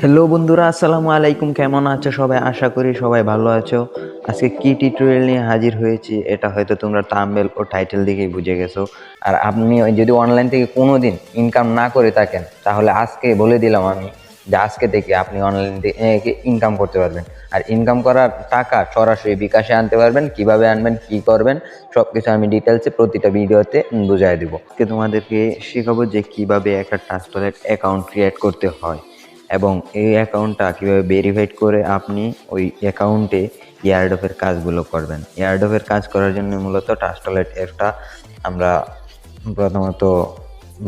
Hello বন্ধুরা, আসসালামু আলাইকুম। কেমন আছো সবাই? আশা করি সবাই ভালো আছো। আজকে কি টিউটোরিয়াল নিয়ে হাজির হয়েছি এটা হয়তো তোমরা থাম্বনেল ও টাইটেল দেখেই বুঝে গেছো। আর আপনি যদি অনলাইন থেকে কোনোদিন ইনকাম না করে থাকেন তাহলে আজকে বলে দিলাম আমি যে আজকে থেকে আপনি অনলাইন থেকে ইনকাম করতে পারবেন। আর ইনকাম করার টাকা সরাসরি বিকাশে আনতে পারবেন। কিভাবে আনবেন, কি করবেন, সবকিছু আমি ডিটেলসে প্রতিটা ভিডিওতে বুঝাই দেবো। আজকে তোমাদেরকে শেখাবো যে কিভাবে একটা ট্রাস্টেড অ্যাকাউন্ট ক্রিয়েট করতে হয় এবং এই অ্যাকাউন্টটা কীভাবে ভেরিফাইড করে আপনি ওই অ্যাকাউন্টে এয়ারড্রপের কাজগুলো করবেন। এয়ারড্রপের কাজ করার জন্য মূলত ট্রাস্টওয়ালেট অ্যাপটা আমরা প্রথমত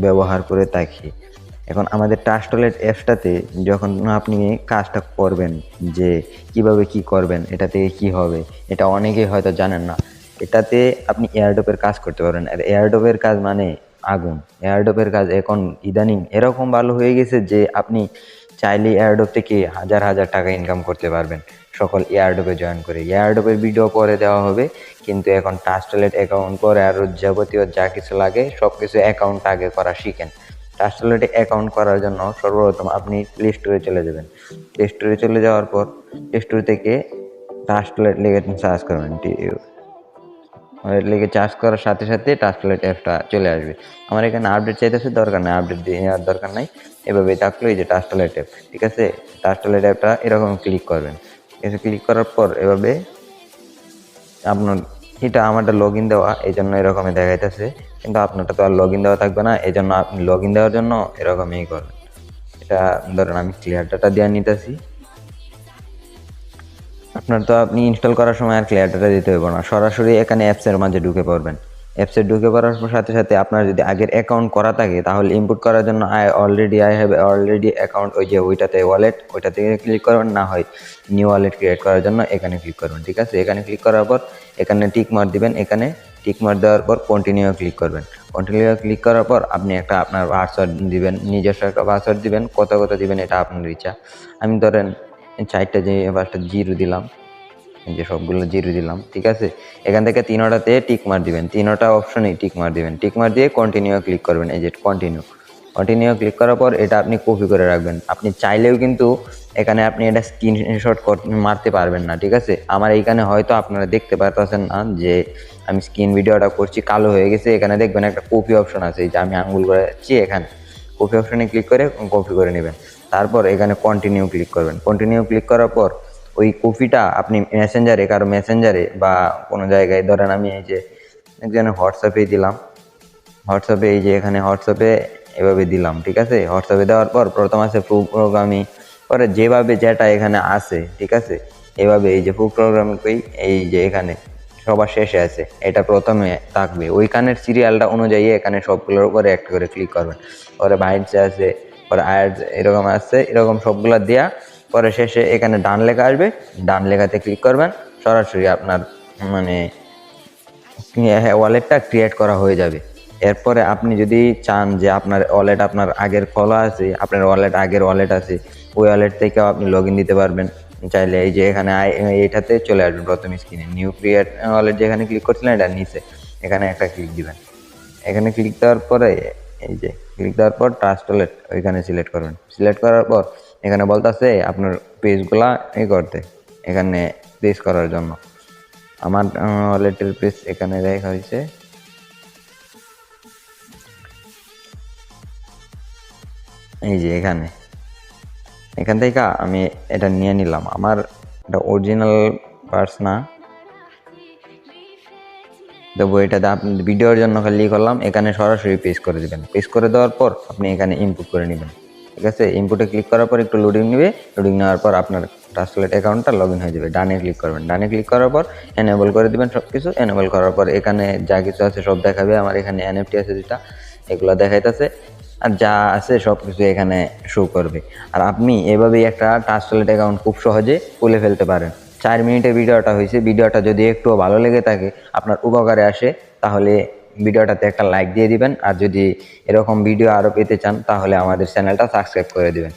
ব্যবহার করে থাকি। এখন আমাদের ট্রাস্টওয়ালেট অ্যাপসটাতে যখন আপনি কাজটা করবেন যে কিভাবে কি করবেন, এটা থেকে কি হবে, এটা অনেকেই হয়তো জানেন না। এটাতে আপনি এয়ারড্রপের কাজ করতে পারবেন। আর এয়ারড্রপের কাজ মানে আগুন। এয়ারড্রপের কাজ এখন ইদানিং এরকম ভালো হয়ে গেছে যে আপনি চাইলে এয়ারড্রপ থেকে হাজার হাজার টাকা ইনকাম করতে পারবেন সকল এয়ারড্রপে জয়েন করে। এয়ারড্রপের ভিডিও পরে দেওয়া হবে, কিন্তু এখন ট্রাস্টওয়ালেট অ্যাকাউন্ট করে আরও যাবতীয় যা কিছু লাগে সব কিছু অ্যাকাউন্ট আগে করা শিখেন। ট্রাস্টওয়ালেটে অ্যাকাউন্ট করার জন্য সর্বপ্রথম আপনি প্লে স্টোরে চলে যাবেন। প্লে স্টোরে চলে যাওয়ার পর প্লে স্টোর থেকে ট্রাস্টওয়ালেট লিখে সার্চ করবেন। লিখে চার্জ করার সাথে সাথে ট্রাস্টওয়ালেট অ্যাপটা চলে আসবে। আমার এখানে আপডেট চাইতেছে, দরকার নেই, আপডেট দেওয়ার দরকার নাই। এভাবে থাকলো এই যে ট্রাস্টওয়ালেট অ্যাপ, ঠিক আছে। ট্রাস্টওয়ালেট অ্যাপটা এরকম ক্লিক করবেন। এসে ক্লিক করার পর এভাবে আপনার এটা আমারটা লগ ইন দেওয়া, এই জন্য এরকমই দেখাইতেছে, কিন্তু আপনারটা তো আর লগ ইন দেওয়া থাকবে না, এই জন্য আপনি লগ ইন দেওয়ার জন্য এরকমই করবেন। এটা ধরেন আমি ক্লিয়ার ডাটা দিয়ে নিতেছি। আপনার তো আপনি ইনস্টল করার সময় আর ক্লিয়ার ডাটা দিতে হবে না, সরাসরি এখানে অ্যাপসের মাঝে ঢুকে পড়বেন। অ্যাপসে ঢুকে পড়ার সাথে সাথে আপনার যদি আগের অ্যাকাউন্ট করা থাকে তাহলে ইনপুট করার জন্য আই হ্যাভ অলরেডি অ্যাকাউন্ট, ওই যে ওইটাতে ওয়ালেট, ওইটা থেকে ক্লিক করবেন, না হয় নিউ ওয়ালেট ক্রিয়েট করার জন্য এখানে ক্লিক করবেন, ঠিক আছে। এখানে ক্লিক করার পর এখানে টিক মার্ক দিবেন। এখানে টিক মার্ক দেওয়ার পর কন্টিনিউ ক্লিক করবেন। কন্টিনিউ ক্লিক করার পর আপনি একটা আপনার পাসওয়ার্ড দিবেন, নিজস্ব একটা পাসওয়ার্ড দিবেন। কত দিবেন এটা আপনার ইচ্ছা। আমি ধরেন চারটা, যে পাঁচটা জিরো দিলাম, যে সবগুলো জিরো দিলাম, ঠিক আছে। এখান থেকে তিনোটাতে টিক মার দিবেন, তিনোটা অপশনেই টিক মার দিবেন। টিক মার দিয়ে কন্টিনিউ ক্লিক করবেন, এই যে কন্টিনিউ ক্লিক করার পর এটা আপনি কপি করে রাখবেন। আপনি চাইলেও কিন্তু এখানে আপনি এটা স্ক্রিনশট মারতে পারবেন না, ঠিক আছে। আমার এইখানে হয়তো আপনারা দেখতে পারতেছেন না যে আমি স্ক্রিন ভিডিওটা করছি, কালো হয়ে গেছে। এখানে দেখবেন একটা কপি অপশন আছে, এই যে আমি আঙ্গুল করে যাচ্ছি, এখানে কপি অপশনে ক্লিক করে কপি করে নেবেন। তারপর এখানে কন্টিনিউ ক্লিক করবেন। কন্টিনিউ ক্লিক করার পর ওই কপিটা আপনি মেসেঞ্জারে, কারো মেসেঞ্জারে বা কোনো জায়গায়, ধরেন আমি এই যে একজনের হোয়াটসঅ্যাপে দিলাম, হোয়াটসঅ্যাপে এই যে এখানে হোয়াটসঅ্যাপে এভাবে দিলাম, ঠিক আছে। হোয়াটসঅ্যাপে দেওয়ার পর প্রথম আছে ফুল প্রোগ্রামিং, পরে যেভাবে যেটা এখানে আছে, ঠিক আছে, এভাবে এই যে ফুল প্রোগ্রামিং এই যে এখানে সবার শেষে আছে, এটা প্রথমে থাকবে। ওইখানের সিরিয়ালটা অনুযায়ী এখানে সবগুলোর উপরে একটা করে ক্লিক করবেন। পরে বাইটসে আছে, পরে আয়ার্স এরকম আছে, এরকম সবগুলো দেওয়া পরে শেষে এখানে ডান লেখা আসবে, ডান লেখাতে ক্লিক করবেন। সরাসরি আপনার মানে ওয়ালেটটা ক্রিয়েট করা হয়ে যাবে। এরপরে আপনি যদি চান যে আপনার ওয়ালেট আপনার আগের খোলা আছে, আপনার ওয়ালেট আগের ওয়ালেট আছে, ওই ওয়ালেট থেকেও আপনি লগ ইন দিতে পারবেন চাইলে। এই যে এখানে এইটাতে চলে আসবেন প্রথম স্ক্রিনে, নিউ ক্রিয়েট ওয়ালেট যেখানে ক্লিক করছিলেন এটার নিচে এখানে একটা ক্লিক দিবেন। এখানে ক্লিক দেওয়ার পরে এই যে ক্লিক দেওয়ার পর ট্রাস্ট ওয়ালেট ওইখানে সিলেক্ট করবেন। সিলেক্ট করার পর এখানে বলতেছে আপনার পেজগুলা করতে, এখানে পেজ করার জন্য আমার ওয়ালেটের পেজ এখানে দেখা হয়েছে। এই যে এখান থেকে আমি এটা নিয়ে নিলাম। আমার এটা অরিজিনাল পার্স না, দেবো এটাতে আপনি ভিডিওর জন্য খালি করলাম। এখানে সরাসরি পেজ করে দেবেন। পেজ করে দেওয়ার পর আপনি এখানে ইনপুট করে নেবেন, ঠিক আছে। ইনপুটে ক্লিক করার পর একটু লোডিং নেবে। লোডিং নেওয়ার পর আপনার ট্রাস্টওয়ালেট অ্যাকাউন্টটা লগ ইন হয়ে যাবে। ডানে ক্লিক করবেন। ডানে ক্লিক করার পর এনেবল করে দেবেন সব কিছু। এনেবল করার পর এখানে যা কিছু আছে সব দেখাবে। আমার এখানে এনএফটি আছে যেটা, এগুলো দেখাইতেছে, আর যা আছে সব কিছু এখানে শো করবে। আর আপনি এভাবেই একটা ট্রাস্টওয়ালেট অ্যাকাউন্ট খুব সহজে খুলে ফেলতে পারেন। 4 মিনিটের ভিডিওটা হয়েছে। ভিডিওটা যদি একটু ভালো লেগে থাকে, আপনার উপকারে আসে, তাহলে ভিডিওটাতে একটা লাইক দিয়ে দিবেন। আর যদি এরকম ভিডিও আরও পেতে চান তাহলে আমাদের চ্যানেলটা সাবস্ক্রাইব করে দিবেন।